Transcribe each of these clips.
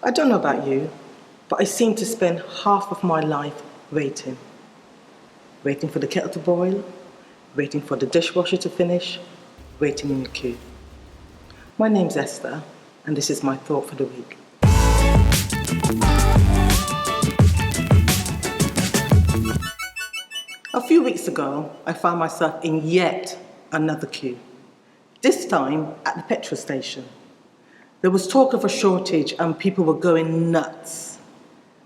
I don't know about you, but I seem to spend half of my life waiting. Waiting for the kettle to boil, waiting for the dishwasher to finish, waiting in the queue. My name's Esther, and this is my thought for the week. A few weeks ago, I found myself in yet another queue, this time at the petrol station. There was talk of a shortage and people were going nuts.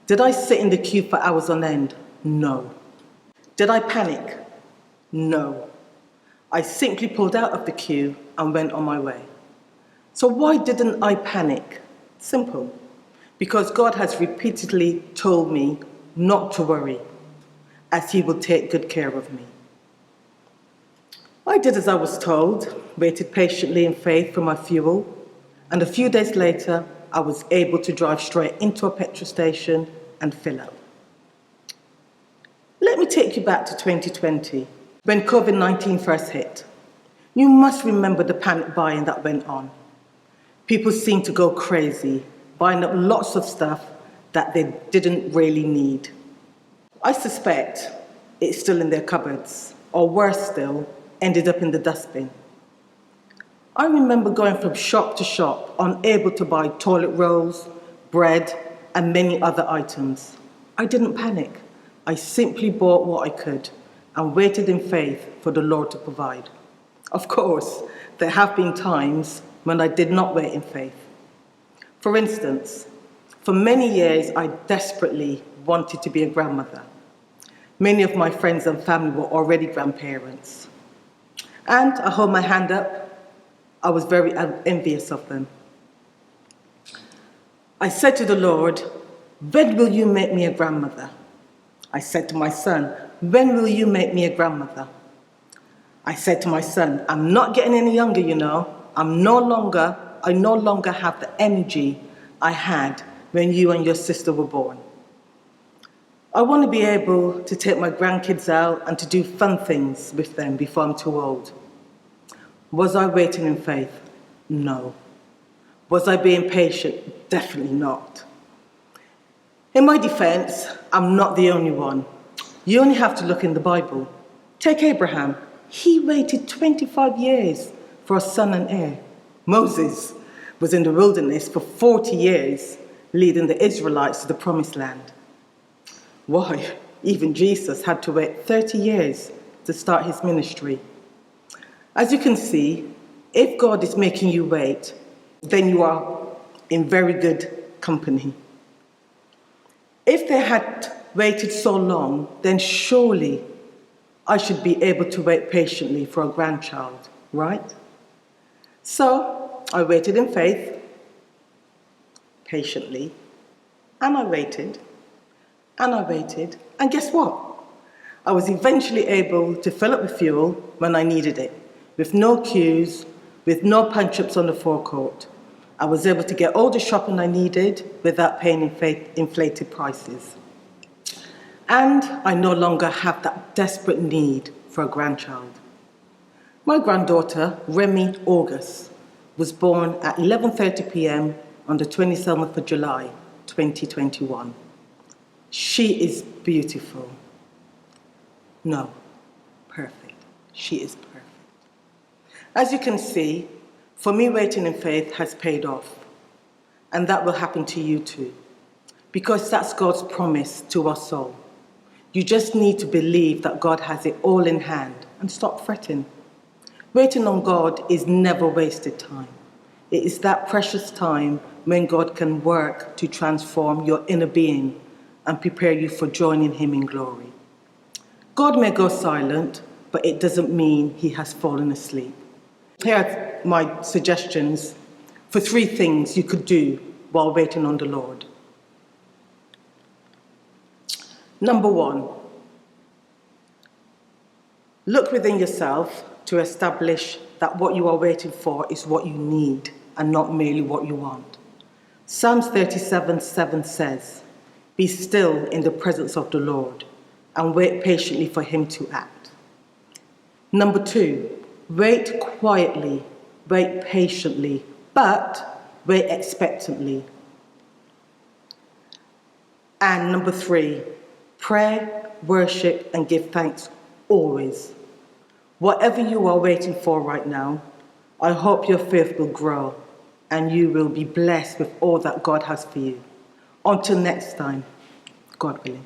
Did I sit in the queue for hours on end? No. Did I panic? No. I simply pulled out of the queue and went on my way. So why didn't I panic? Simple. Because God has repeatedly told me not to worry, as He will take good care of me. I did as I was told, waited patiently in faith for my fuel, and a few days later, I was able to drive straight into a petrol station and fill up. Let me take you back to 2020, when COVID-19 first hit. You must remember the panic buying that went on. People seemed to go crazy, buying up lots of stuff that they didn't really need. I suspect it's still in their cupboards, or worse still, ended up in the dustbin. I remember going from shop to shop, unable to buy toilet rolls, bread, and many other items. I didn't panic. I simply bought what I could and waited in faith for the Lord to provide. Of course, there have been times when I did not wait in faith. For instance, for many years, I desperately wanted to be a grandmother. Many of my friends and family were already grandparents. And I hold my hand up, I was very envious of them. I said to the Lord, "When will you make me a grandmother?" I said to my son, "When will you make me a grandmother?" I said to my son, "I'm not getting any younger, you know. I no longer have the energy I had when you and your sister were born. I want to be able to take my grandkids out and to do fun things with them before I'm too old." Was I waiting in faith? No. Was I being patient? Definitely not. In my defense, I'm not the only one. You only have to look in the Bible. Take Abraham. He waited 25 years for a son and heir. Moses was in the wilderness for 40 years, leading the Israelites to the promised land. Why, even Jesus had to wait 30 years to start his ministry. As you can see, if God is making you wait, then you are in very good company. If they had waited so long, then surely I should be able to wait patiently for a grandchild, right? So I waited in faith, patiently, and I waited, and guess what? I was eventually able to fill up with fuel when I needed it, with no queues, with no punch-ups on the forecourt. I was able to get all the shopping I needed without paying inflated prices. And I no longer have that desperate need for a grandchild. My granddaughter, Remy August, was born at 11:30 p.m. on the 27th of July, 2021. She is beautiful. No, perfect. She is perfect. As you can see, for me, waiting in faith has paid off. And that will happen to you too. Because that's God's promise to us all. You just need to believe that God has it all in hand and stop fretting. Waiting on God is never wasted time. It is that precious time when God can work to transform your inner being and prepare you for joining Him in glory. God may go silent, but it doesn't mean He has fallen asleep. Here are my suggestions for 3 things you could do while waiting on the Lord. Number 1, look within yourself to establish that what you are waiting for is what you need and not merely what you want. Psalms 37:7 says, "Be still in the presence of the Lord and wait patiently for Him to act." Number 2, wait quietly, wait patiently, but wait expectantly. And number 3, pray, worship, and give thanks always. Whatever you are waiting for right now, I hope your faith will grow and you will be blessed with all that God has for you. Until next time, God willing.